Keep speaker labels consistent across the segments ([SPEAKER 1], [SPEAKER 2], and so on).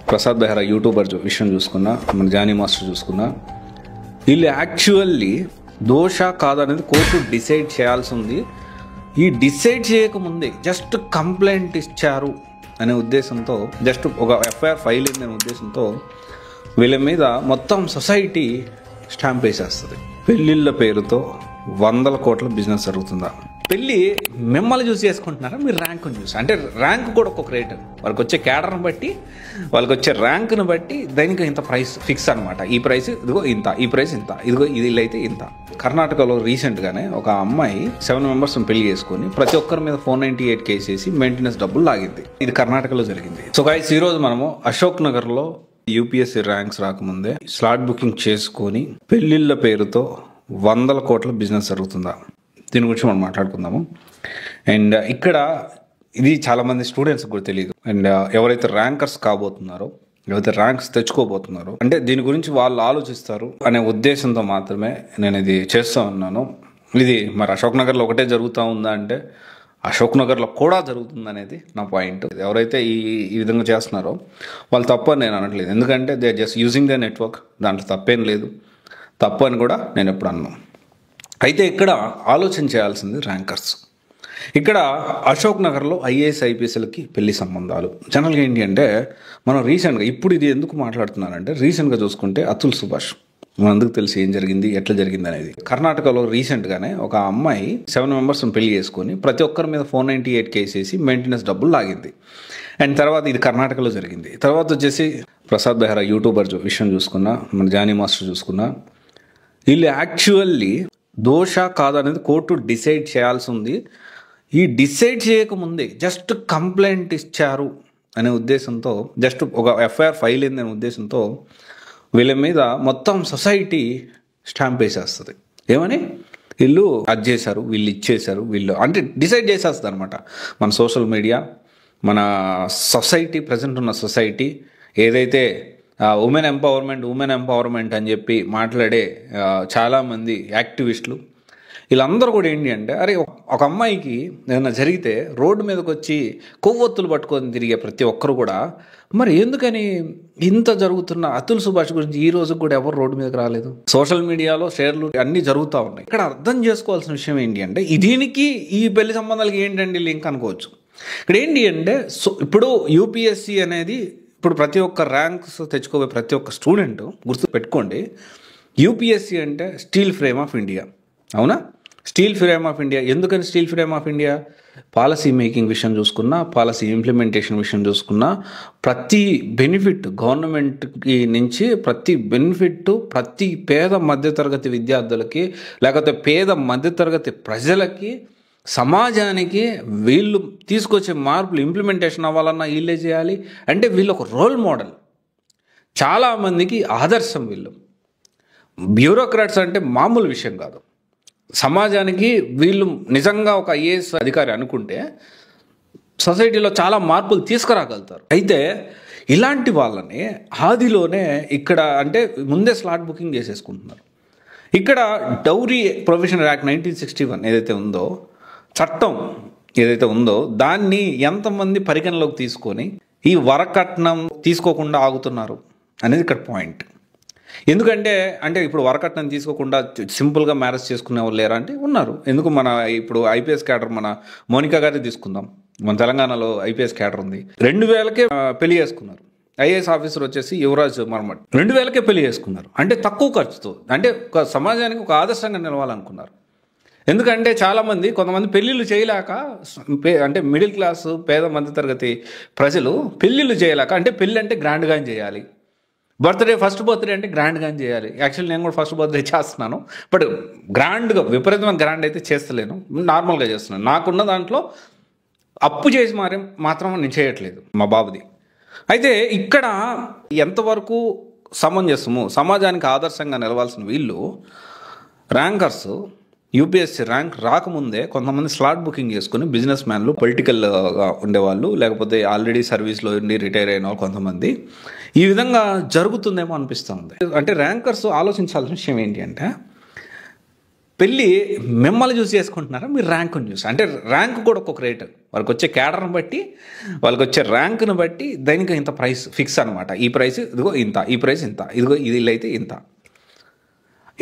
[SPEAKER 1] Prasad Behra YouTuber విషయం చూసుకున్నా, మన జానీ మాస్టర్ చూసుకున్నా, వీళ్ళు యాక్చువల్లీ దోష కాదనేది కోర్టు డిసైడ్ చేయాల్సి ఉంది. ఈ డిసైడ్ చేయకముందే జస్ట్ కంప్లైంట్ ఇచ్చారు అనే ఉద్దేశంతో, జస్ట్ ఒక ఎఫ్ఐఆర్ ఫైల్ అయిందనే ఉద్దేశంతో వీళ్ళ మీద మొత్తం సొసైటీ స్టాంప్ వేసేస్తుంది. పెళ్ళిళ్ళ పేరుతో 100 కోట్ల బిజినెస్ జరుగుతుందా? పెళ్ళి మిమ్మల్ని చూసి చేసుకుంటున్నారా, మీరు ర్యాంకుని చూసి? అంటే ర్యాంక్ కూడా ఒక్కొక్క రేటు, వాళ్ళకి వచ్చే క్యాడర్ని బట్టి, వాళ్ళకి వచ్చే ర్యాంకుని బట్టి దానికి ఇంత ప్రైస్ ఫిక్స్ అనమాట. ఈ ప్రైస్ ఇదిగో ఇంత, ఈ ప్రైస్ ఇంత, ఇదిగో ఇది అయితే ఇంత. కర్ణాటకలో రీసెంట్గానే ఒక అమ్మాయి 7 మెంబర్స్ పెళ్లి చేసుకొని ప్రతి ఒక్కరి మీద 498 కేసు వేసి మెయింటెనెన్స్ డబ్బులు లాగింది. ఇది కర్ణాటకలో జరిగింది. సో గైస్, ఈరోజు మనము అశోక్ నగర్లో యూపీఎస్సీ ర్యాంక్స్ రాకముందే స్లాట్ బుకింగ్ చేసుకొని పెళ్ళిళ్ళ పేరుతో 100 కోట్ల బిజినెస్ జరుగుతుందా, దీని గురించి మనం మాట్లాడుకుందాము. అండ్ ఇక్కడ ఇది చాలామంది స్టూడెంట్స్కి కూడా తెలియదు. అండ్ ఎవరైతే ర్యాంకర్స్ కాబోతున్నారో, ఎవరైతే ర్యాంక్స్ తెచ్చుకోబోతున్నారో, అంటే దీని గురించి వాళ్ళు ఆలోచిస్తారు అనే ఉద్దేశంతో మాత్రమే నేను ఇది చేస్తూ ఉన్నాను. ఇది మరి అశోక్ నగర్లో ఒకటే జరుగుతూ ఉందా అంటే అశోక్ నగర్లో కూడా జరుగుతుంది అనేది నా పాయింట్. ఎవరైతే ఈ విధంగా చేస్తున్నారో వాళ్ళు తప్పు అని నేను అనట్లేదు, ఎందుకంటే they just using the network, దాంట్లో తప్పేం లేదు, తప్పు అని కూడా నేను ఎప్పుడు అన్నాను. అయితే ఇక్కడ ఆలోచన చేయాల్సింది ర్యాంకర్స్. ఇక్కడ అశోక్ నగర్లో ఐఏఎస్ ఐపీఎస్లకి పెళ్లి సంబంధాలు. జనరల్గా ఏంటి అంటే, మనం రీసెంట్గా ఇప్పుడు ఇది ఎందుకు మాట్లాడుతున్నానంటే, రీసెంట్గా చూసుకుంటే అతుల్ సుభాష్ మనందుకు తెలిసి ఏం జరిగింది, ఎట్లా జరిగింది అనేది. కర్ణాటకలో రీసెంట్గానే ఒక అమ్మాయి 7 మెంబర్స్ పెళ్లి చేసుకొని ప్రతి ఒక్కరి మీద 498 కేసు వేసి మెయింటెనెన్స్ డబ్బులు లాగింది. అండ్ తర్వాత ఇది కర్ణాటకలో జరిగింది. తర్వాత వచ్చేసి ప్రసాద్ బెహ్రా యూట్యూబర్ విషయం చూసుకున్నా, మన జానీ మాస్టర్ చూసుకున్నా, వీళ్ళు యాక్చువల్లీ దోష కాదనేది కోర్టు డిసైడ్ చేయాల్సి ఉంది. ఈ డిసైడ్ చేయకముందే జస్ట్ కంప్లైంట్ ఇచ్చారు అనే ఉద్దేశంతో, జస్ట్ ఒక ఎఫ్ఐఆర్ ఫైల్ అయిందనే ఉద్దేశంతో వీళ్ళ మీద మొత్తం సొసైటీ స్టాంప్ వేసేస్తుంది. ఏమని? వీళ్ళు అది చేశారు, వీళ్ళు ఇచ్చేశారు, వీళ్ళు అంటే డిసైడ్ చేసేస్తుంది అనమాట. మన సోషల్ మీడియా, మన సొసైటీ, ప్రజెంట్ ఉన్న సొసైటీ ఏదైతే ఉమెన్ ఎంపవర్మెంట్ అని చెప్పి మాట్లాడే చాలామంది యాక్టివిస్టులు, వీళ్ళందరూ కూడా ఏంటి అంటే, అరే ఒక అమ్మాయికి ఏదైనా జరిగితే రోడ్డు మీదకి వచ్చి కొవ్వొత్తులు పట్టుకొని తిరిగే ప్రతి ఒక్కరు కూడా, మరి ఎందుకని ఇంత జరుగుతున్న అతుల్ సుభాష్ గురించి ఈ రోజు కూడా ఎవరు రోడ్డు మీదకి రాలేదు? సోషల్ మీడియాలో షేర్లు అన్నీ జరుగుతూ ఉన్నాయి. ఇక్కడ అర్థం చేసుకోవాల్సిన విషయం ఏంటి అంటే, దీనికి ఈ పెళ్లి సంబంధాలకి ఏంటండి లింక్ అనుకోవచ్చు. ఇక్కడ ఏంటి అంటే, ఇప్పుడు యూపీఎస్సీ అనేది, ఇప్పుడు ప్రతి ఒక్క ర్యాంక్స్ తెచ్చుకోబోయే ప్రతి ఒక్క స్టూడెంట్ గుర్తు పెట్టుకోండి, యూపీఎస్సీ అంటే స్టీల్ ఫ్రేమ్ ఆఫ్ ఇండియా. అవునా? Steel frame of India. ఎందుకని steel frame of India? Policy making విషయం చూసుకున్నా, పాలసీ ఇంప్లిమెంటేషన్ విషయం చూసుకున్నా, ప్రతి బెనిఫిట్ గవర్నమెంట్కి నుంచి ప్రతి బెనిఫిట్ ప్రతి పేద మధ్యతరగతి విద్యార్థులకి, లేకపోతే పేద మధ్యతరగతి ప్రజలకి, సమాజానికి వీళ్ళు తీసుకొచ్చే మార్పులు ఇంప్లిమెంటేషన్ అవ్వాలన్నా వీళ్ళే చేయాలి. అంటే వీళ్ళు ఒక రోల్ మోడల్, చాలామందికి ఆదర్శం. వీళ్ళు బ్యూరోక్రాట్స్ అంటే మామూలు విషయం కాదు. సమాజానికి వీళ్ళు నిజంగా ఒక ఐఏఎస్ అధికారి అనుకుంటే సొసైటీలో చాలా మార్పులు తీసుకురాగలుగుతారు. అయితే ఇలాంటి వాళ్ళని ఆదిలోనే ఇక్కడ అంటే ముందే స్లాట్ బుకింగ్ చేసేసుకుంటున్నారు. ఇక్కడ డౌరీ ప్రొవిజన్ యాక్ట్ 1961 ఏదైతే ఉందో, చట్టం ఏదైతే ఉందో, దాన్ని ఎంతమంది పరిగణలోకి తీసుకొని ఈ వరకట్నం తీసుకోకుండా ఆగుతున్నారు అనేది ఇక్కడ పాయింట్. ఎందుకంటే అంటే ఇప్పుడు వరకట్నం తీసుకోకుండా సింపుల్గా మ్యారేజ్ చేసుకునే వాళ్ళు లేరా అంటే ఉన్నారు. ఎందుకు? మన ఇప్పుడు ఐపీఎస్ క్యాడర్, మన మోనికా గారి తీసుకుందాం, మన తెలంగాణలో ఐపీఎస్ క్యాడర్ ఉంది. 2000కే పెళ్లి చేసుకున్నారు. ఐఏఎస్ ఆఫీసర్ వచ్చేసి యువరాజ్ మర్మట్ 2000కే పెళ్లి చేసుకున్నారు. అంటే తక్కువ ఖర్చుతో, అంటే ఒక సమాజానికి ఒక ఆదర్శంగా నిలవాలనుకున్నారు. ఎందుకంటే చాలామంది, కొంతమంది పెళ్ళిళ్ళు చేయలేక, అంటే మిడిల్ క్లాస్ పేద మధ్యతరగతి ప్రజలు పెళ్ళిళ్ళు చేయలేక, అంటే పెళ్ళి అంటే గ్రాండ్గా చేయాలి, ఫస్ట్ బర్త్డే అంటే గ్రాండ్గా చేయాలి. యాక్చువల్లీ నేను కూడా ఫస్ట్ బర్త్డే చేస్తున్నాను, బట్ గ్రాండ్గా విపరీతమైన గ్రాండ్ అయితే చేస్తలేను, నార్మల్గా చేస్తున్నాను. నాకున్న దాంట్లో అప్పు చేసి మాత్రం నేను చేయట్లేదు మా బాబుది. అయితే ఇక్కడ ఎంతవరకు సమంజసము, సమాజానికి ఆదర్శంగా నిలవాల్సిన వీళ్ళు ర్యాంకర్స్ యూపీఎస్సీ ర్యాంక్ రాకముందే కొంతమంది స్లాట్ బుకింగ్ చేసుకుని బిజినెస్ మ్యాన్లు, పొలిటికల్గా ఉండేవాళ్ళు, లేకపోతే ఆల్రెడీ సర్వీస్లో ఉండి రిటైర్ అయిన వాళ్ళు కొంతమంది, ఈ విధంగా జరుగుతుందేమో అనిపిస్తుంది. అంటే ర్యాంకర్స్ ఆలోచించాల్సిన విషయం ఏంటి అంటే, పెళ్ళి మిమ్మల్ని చూసి చేసుకుంటున్నారా, మీరు ర్యాంకుని చూసి? అంటే ర్యాంక్ కూడా ఒక్కొక్క రేటు, వాళ్ళకి వచ్చే క్యాడర్ని బట్టి, వాళ్ళకి వచ్చే ర్యాంకుని బట్టి దానికి ఇంత ప్రైస్ ఫిక్స్ అనమాట. ఈ ప్రైస్ ఇదిగో ఇంత, ఈ ప్రైస్ ఇంత, ఇదిగో ఇది అయితే ఇంత.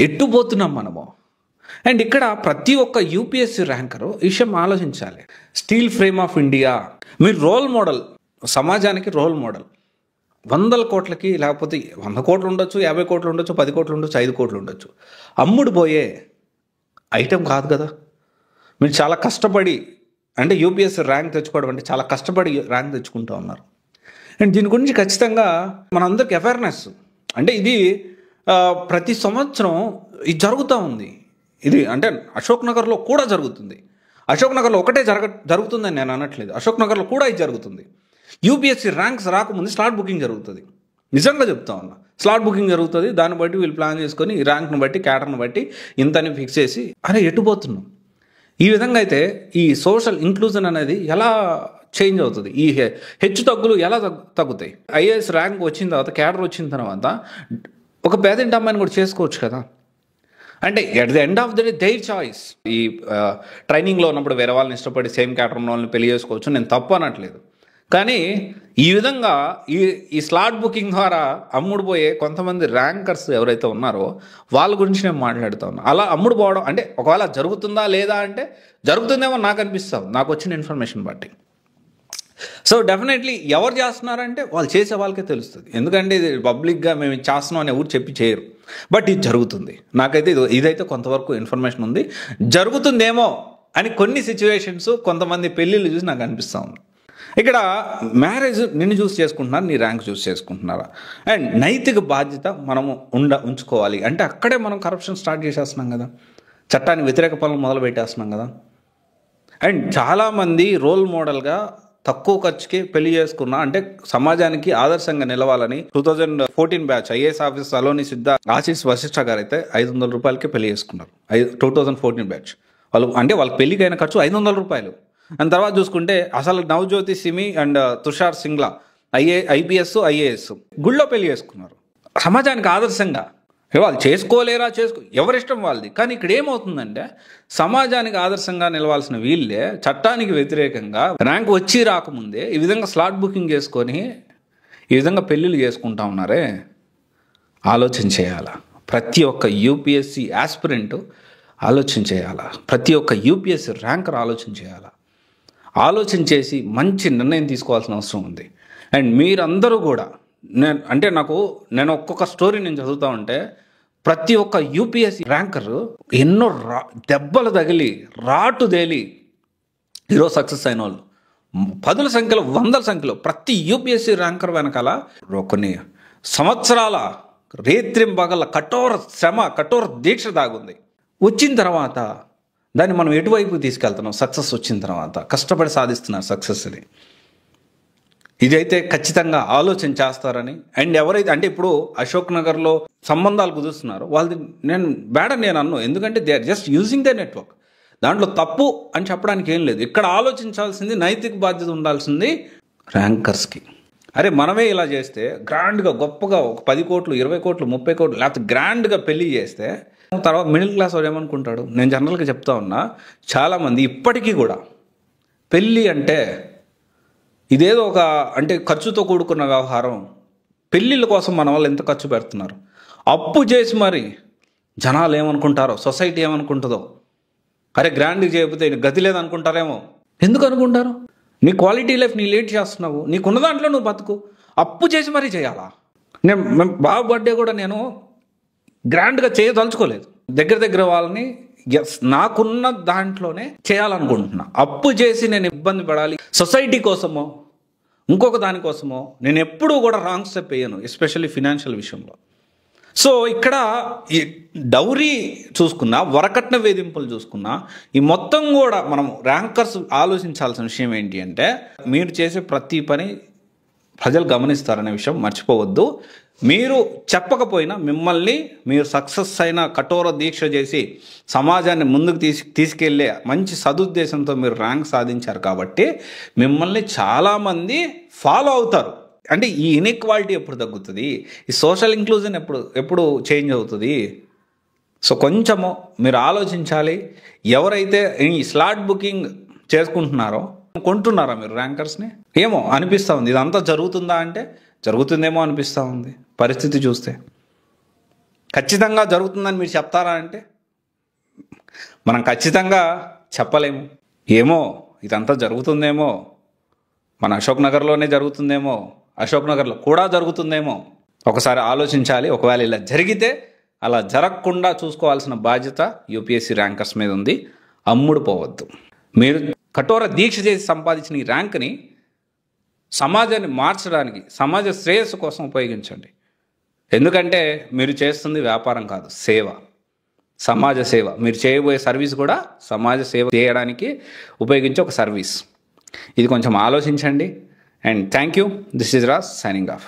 [SPEAKER 1] ఎట్టుపోతున్నాం మనము. అండ్ ఇక్కడ ప్రతి ఒక్క యూపీఎస్సీ ర్యాంకరు ఈ విషయం ఆలోచించాలి. స్టీల్ ఫ్రేమ్ ఆఫ్ ఇండియా, మీరు రోల్ మోడల్, సమాజానికి రోల్ మోడల్. 100 కోట్లకి, లేకపోతే 100 కోట్లు ఉండొచ్చు, 50 కోట్లు ఉండొచ్చు, 10 కోట్లు ఉండొచ్చు, 5 కోట్లు ఉండొచ్చు, అమ్ముడు పోయే ఐటెం కాదు కదా. మీరు చాలా కష్టపడి, అంటే యూపీఎస్సీ ర్యాంక్ తెచ్చుకోవడం అంటే చాలా కష్టపడి ర్యాంక్ తెచ్చుకుంటూ ఉన్నారు. అండ్ దీని గురించి ఖచ్చితంగా మనందరికి అవేర్నెస్, అంటే ఇది ప్రతి సంవత్సరం ఇది జరుగుతూ ఉంది. ఇది అంటే అశోక్ నగర్లో కూడా జరుగుతుంది. అశోక్ నగర్లో ఒకటే జరుగుతుందని నేను అనట్లేదు, అశోక్ నగర్లో కూడా ఇది జరుగుతుంది. యూపీఎస్సీ ర్యాంక్స్ రాకముందు స్లాట్ బుకింగ్ జరుగుతుంది. నిజంగా చెప్తా ఉన్నా, స్లాట్ బుకింగ్ జరుగుతుంది. దాన్ని బట్టి వీళ్ళు ప్లాన్ చేసుకొని ఈ ర్యాంక్ను బట్టి, క్యాటర్ని బట్టి ఇంతని ఫిక్స్ చేసి అరే ఎట్టుపోతున్నాం. ఈ విధంగా అయితే ఈ సోషల్ ఇంక్లూజన్ అనేది ఎలా చేంజ్ అవుతుంది, ఈ హెచ్చు తగ్గులు ఎలా తగ్గుతాయి? ఐఏఎస్ ర్యాంక్ వచ్చిన తర్వాత, క్యాడర్ వచ్చిన తర్వాత ఒక పేదింటి అమ్మాయిని కూడా చేసుకోవచ్చు కదా. అంటే at the end of the day their choice. ఈ ట్రైనింగ్లో ఉన్నప్పుడు వేరే వాళ్ళని ఇష్టపడి సేమ్ క్యాటర్ ఉన్న వాళ్ళని పెళ్లి చేసుకోవచ్చు, నేను తప్పు అనట్లేదు. కానీ ఈ విధంగా ఈ స్లాట్ బుకింగ్ ద్వారా అమ్ముడు పోయే కొంతమంది ర్యాంకర్స్ ఎవరైతే ఉన్నారో వాళ్ళ గురించి నేను మాట్లాడుతూ ఉన్నాను. అలా అమ్ముడు పోవడం అంటే ఒకవేళ జరుగుతుందా లేదా అంటే జరుగుతుందేమో నాకు అనిపిస్తాం, నాకు వచ్చిన ఇన్ఫర్మేషన్ బట్టి. సో డెఫినెట్లీ ఎవరు చేస్తున్నారంటే వాళ్ళు చేసే వాళ్ళకే తెలుస్తుంది. ఎందుకంటే ఇది పబ్లిక్గా మేము ఇది చేస్తున్నాం అని ఎవరు చెప్పి చేయరు. బట్ ఇది జరుగుతుంది. నాకైతే ఇదైతే కొంతవరకు ఇన్ఫర్మేషన్ ఉంది. జరుగుతుందేమో అని కొన్ని సిచ్యువేషన్స్, కొంతమంది పెళ్ళిళ్ళు చూసి నాకు అనిపిస్తూ ఉంది. ఇక్కడ మ్యారేజ్ నిన్ను చూస్ చేసుకుంటున్నారు, నీ ర్యాంక్ చూస్ చేసుకుంటున్నారా? అండ్ నైతిక బాధ్యత మనము ఉంచుకోవాలి. అంటే అక్కడే మనం కరప్షన్ స్టార్ట్ చేసేస్తున్నాం కదా, చట్టానికి వ్యతిరేక పనులు మొదలు పెట్టేస్తున్నాం కదా. అండ్ చాలామంది రోల్ మోడల్గా తక్కువ ఖర్చుకి పెళ్లి చేసుకున్నా, అంటే సమాజానికి ఆదర్శంగా నిలవాలని 2014 బ్యాచ్ ఐఏఎస్ ఆఫీసర్ అలోని సిద్ధ ఆశీష్ వశిష్ఠ గారు అయితే 500 రూపాయలకే పెళ్లి చేసుకున్నారు. 2014 బ్యాచ్ వాళ్ళు. అంటే వాళ్ళకి పెళ్లికి అయిన ఖర్చు 500 రూపాయలు. అండ్ తర్వాత చూసుకుంటే అసలు Navjyoti Simi and Tushar Singla IPS IAS గుళ్ళో పెళ్లి చేసుకున్నారు. సమాజానికి ఆదర్శంగా. వాళ్ళు చేసుకోలేరా, ఎవరిష్టం వాళ్ళది. కానీ ఇక్కడ ఏమవుతుందంటే సమాజానికి ఆదర్శంగా నిలవాల్సిన వీళ్ళే చట్టానికి వ్యతిరేకంగా ర్యాంక్ వచ్చి రాకముందే ఈ విధంగా స్లాట్ బుకింగ్ చేసుకొని ఈ విధంగా పెళ్ళిళ్ళు చేసుకుంటా ఉన్నారే. ఆలోచన చేయాలా ప్రతి ఒక్క యూపీఎస్సీ యాస్పిరెంట్, ఆలోచన చేయాలా ప్రతి ఒక్క యూపీఎస్సీ ర్యాంకర్ ఆలోచన చేయాలా. ఆలోచన చేసి మంచి నిర్ణయం తీసుకోవాల్సిన అవసరం ఉంది. అండ్ మీరందరూ కూడా నేను ఒక్కొక్క స్టోరీ నేను చదువుతూ ఉంటే ప్రతి ఒక్క యూపీఎస్సీ ర్యాంకర్ ఎన్నో దెబ్బలు తగిలి రాటు తేలి ఈరోజు సక్సెస్ అయిన వాళ్ళు 10ల సంఖ్యలో 100ల సంఖ్యలో. ప్రతి యూపీఎస్సీ ర్యాంకర్ వెనకాల కొన్ని సంవత్సరాల రేత్రింబగల కఠోర శ్రమ, కఠోర దీక్ష దాగుంది. వచ్చిన తర్వాత దాన్ని మనం ఎటువైపు తీసుకెళ్తున్నాం? సక్సెస్ వచ్చిన తర్వాత కష్టపడి సాధిస్తున్నారు సక్సెస్ని. ఇదైతే ఖచ్చితంగా ఆలోచన చేస్తారని. అండ్ ఎవరైతే అంటే ఇప్పుడు అశోక్ నగర్లో సంబంధాలు కుదురుస్తున్నారో వాళ్ళది నేను బ్యాడ్ అని నేను అన్ను, ఎందుకంటే they are just using the network. దాంట్లో తప్పు అని చెప్పడానికి ఏం లేదు. ఇక్కడ ఆలోచించాల్సింది, నైతిక బాధ్యత ఉండాల్సింది ర్యాంకర్స్కి. అరే మనమే ఇలా చేస్తే గ్రాండ్గా గొప్పగా ఒక 10 కోట్లు 20 కోట్లు 30 కోట్లు లేకపోతే గ్రాండ్గా పెళ్లి చేస్తే తర్వాత మిడిల్ క్లాస్ వాడు ఏమనుకుంటాడు? నేను జనరల్గా చెప్తా ఉన్నా, చాలామంది ఇప్పటికీ కూడా పెళ్ళి అంటే ఇదేదో ఒక అంటే ఖర్చుతో కూడుకున్న వ్యవహారం. పెళ్ళిళ్ళ కోసం మన వాళ్ళు ఎంత ఖర్చు పెడుతున్నారు, అప్పు చేసి మరి. జనాలు ఏమనుకుంటారో, సొసైటీ ఏమనుకుంటుందో, అరే గ్రాండ్గా చేయకపోతే గతి లేదనుకుంటారేమో. ఎందుకు అనుకుంటారు? నీ క్వాలిటీ లైఫ్ నీ లేట్ చేస్తున్నావు, నీకున్న దాంట్లో నువ్వు బతుకు. అప్పు చేసి మరీ చేయాలా? మేము బాబు బర్త్డే కూడా నేను గ్రాండ్గా చేయదలుచుకోలేదు. దగ్గర వాళ్ళని నాకున్న దాంట్లోనే చేయాలనుకుంటున్నా. అప్పు చేసి నేను ఇబ్బంది పడాలి సొసైటీ కోసమో ఇంకొక దానికోసమో నేను ఎప్పుడూ కూడా రాంగ్ స్టెప్ వేయను, ఎస్పెషల్లీ ఫినాన్షియల్ విషయంలో. సో ఇక్కడ ఈ డౌరీ చూసుకున్నా, వరకట్న వేధింపులు చూసుకున్నా, ఈ మొత్తం కూడా మనం ర్యాంకర్స్ ఆలోచించాల్సిన విషయం ఏంటి అంటే మీరు చేసే ప్రతి పని ప్రజలు గమనిస్తారనే విషయం మర్చిపోవద్దు. మీరు చెప్పకపోయినా మిమ్మల్ని మీరు సక్సెస్ అయిన కఠోర దీక్ష చేసి సమాజాన్ని ముందుకు తీసుకెళ్లే మంచి సదుద్దేశంతో మీరు ర్యాంక్ సాధించారు కాబట్టి మిమ్మల్ని చాలామంది ఫాలో అవుతారు. అంటే ఈ ఇన్ఈక్వాలిటీ ఎప్పుడు తగ్గుతుంది? ఈ సోషల్ ఇంక్లూజన్ ఎప్పుడు చేంజ్ అవుతుంది? సో కొంచెము మీరు ఆలోచించాలి. ఎవరైతే ఈ స్లాట్ బుకింగ్ చేసుకుంటున్నారో కొంటున్నారా మీరు ర్యాంకర్స్ని? ఏమో అనిపిస్తూ ఉంది. ఇదంతా జరుగుతుందా అంటే జరుగుతుందేమో అనిపిస్తూ ఉంది పరిస్థితి చూస్తే. ఖచ్చితంగా జరుగుతుందని మీరు చెప్తారా అంటే మనం ఖచ్చితంగా చెప్పలేము. ఏమో ఇదంతా జరుగుతుందేమో, మన అశోక్ నగర్లోనే జరుగుతుందేమో, అశోక్ నగర్లో కూడా జరుగుతుందేమో. ఒకసారి ఆలోచించాలి. ఒకవేళ ఇలా జరిగితే అలా జరగకుండా చూసుకోవాల్సిన బాధ్యత యూపీఎస్సీ ర్యాంకర్స్ మీద ఉంది. అమ్ముడు పోవద్దు. మీరు కఠోర దీక్ష చేసి సంపాదించిన ఈ ర్యాంక్ని సమాజాన్ని మార్చడానికి, సమాజ శ్రేయస్సు కోసం ఉపయోగించండి. ఎందుకంటే మీరు చేస్తుంది వ్యాపారం కాదు, సేవ, సమాజ సేవ. మీరు చేయబోయే సర్వీస్ కూడా సమాజ సేవ చేయడానికి ఉపయోగించే ఒక సర్వీస్. ఇది కొంచెం ఆలోచించండి. And thank you. This is Raj signing off.